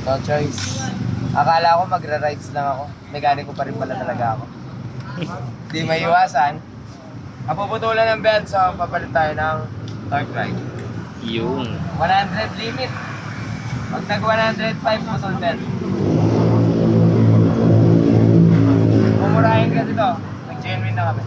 No choice. Akala ko magra-rides lang ako. Mekaniko pa rin pala talaga ako. Hindi maiwasan. Kapuputulan ng belt, so papalit tayo ng torque ride. Yung 100 limit. Pag nag 105 putol belt. Mumurahin kasi to. Nag-genuine na kami.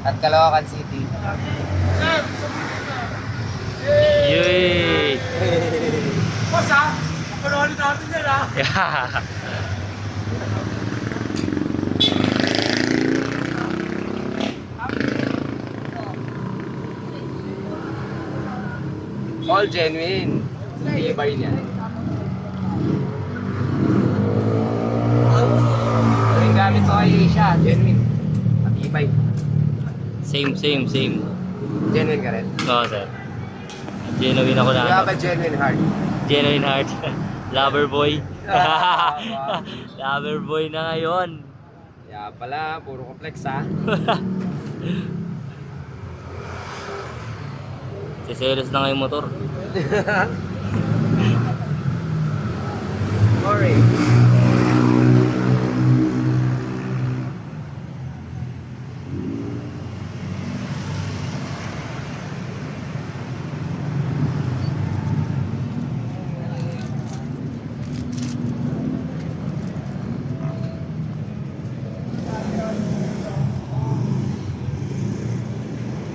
At Caloocan City. yay! Boss ha? Panoorin natin yan ha? Yeah. All genuine. Ibay niya. Yung gamit ko kay Asia, genuine. Matibay. Same. Genuine ka rin. Oo, sir. Genuine ako You na. have a genuine heart. Genuine heart. Lover boy. Lover boy na ngayon. Kaya pala, puro complex ha. Siselos na nga yung motor. Sorry.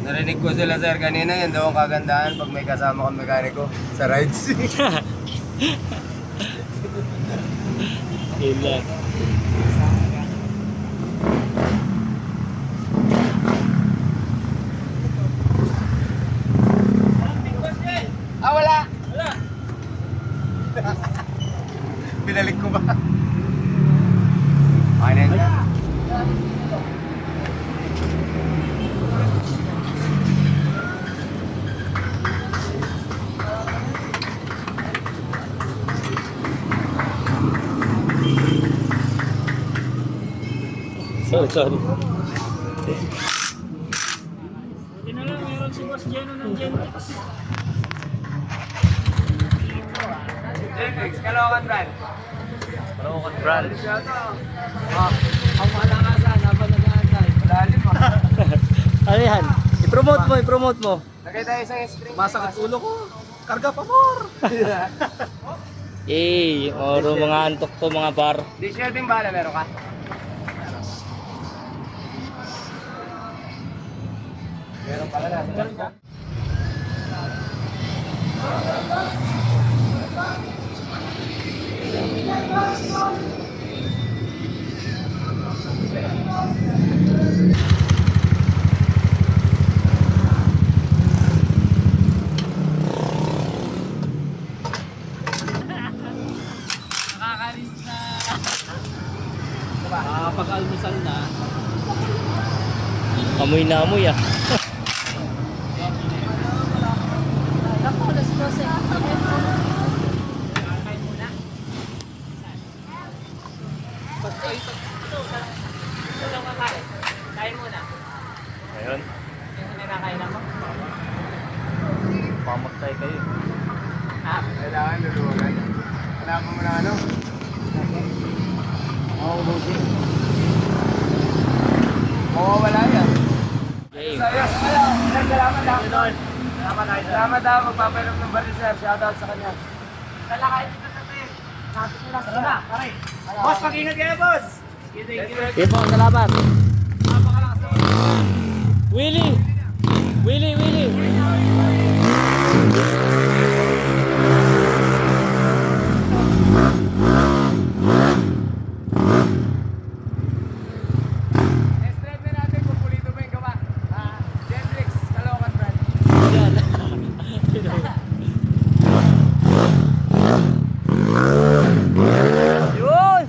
Narinig ko sila sir kanina, yun daw ang kagandahan pag may kasama kang mekaniko sa rides. Yun lang. Ah, wala! Pinalik ko ba? Okay na yun. Sorry. Hindi na lang, meron si Boss Geno ng Gentex. Gentex, Caloocan brand. Caloocan brand. Ang malangasan, habang nag-aantay. Malalim ah. Ano yan? I-promote mo. Lagay tayo sa string. Masakit ulo ko. Karga pa more. Oro mga antok to mga par. Di siya din bala, meron ka? Meron pala na. Meron ka? Pag-almusal na. Amoy na amoy ah. Ako, alas 12. Kain muna. Ayun. Yung nakakain ako. Pamatay kayo. Kailangan luluwagan. Hanapin mo na ano? Mawawala yan. Game. Ayos. Salamat ha. Salamat ha. Magpapainom ng baril sir. Shoutout sa kanya. Lalakain dito sa pin. Kapit nila. Sana. Pare. Boss, mag-ingat kayo boss. Sige po, salamat. Willie! Estrad na natin kung pulito ba yung gawa. Gentrix, Caloocan brand. Yan. Yun!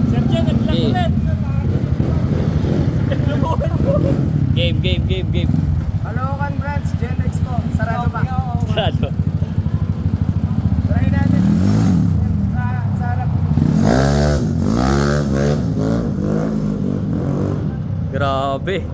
Sergio, nag-vlog ulit. Game. Caloocan branch, Gentrix po. Sarado ba? Sarado. Try natin. Sa harap. Grabe.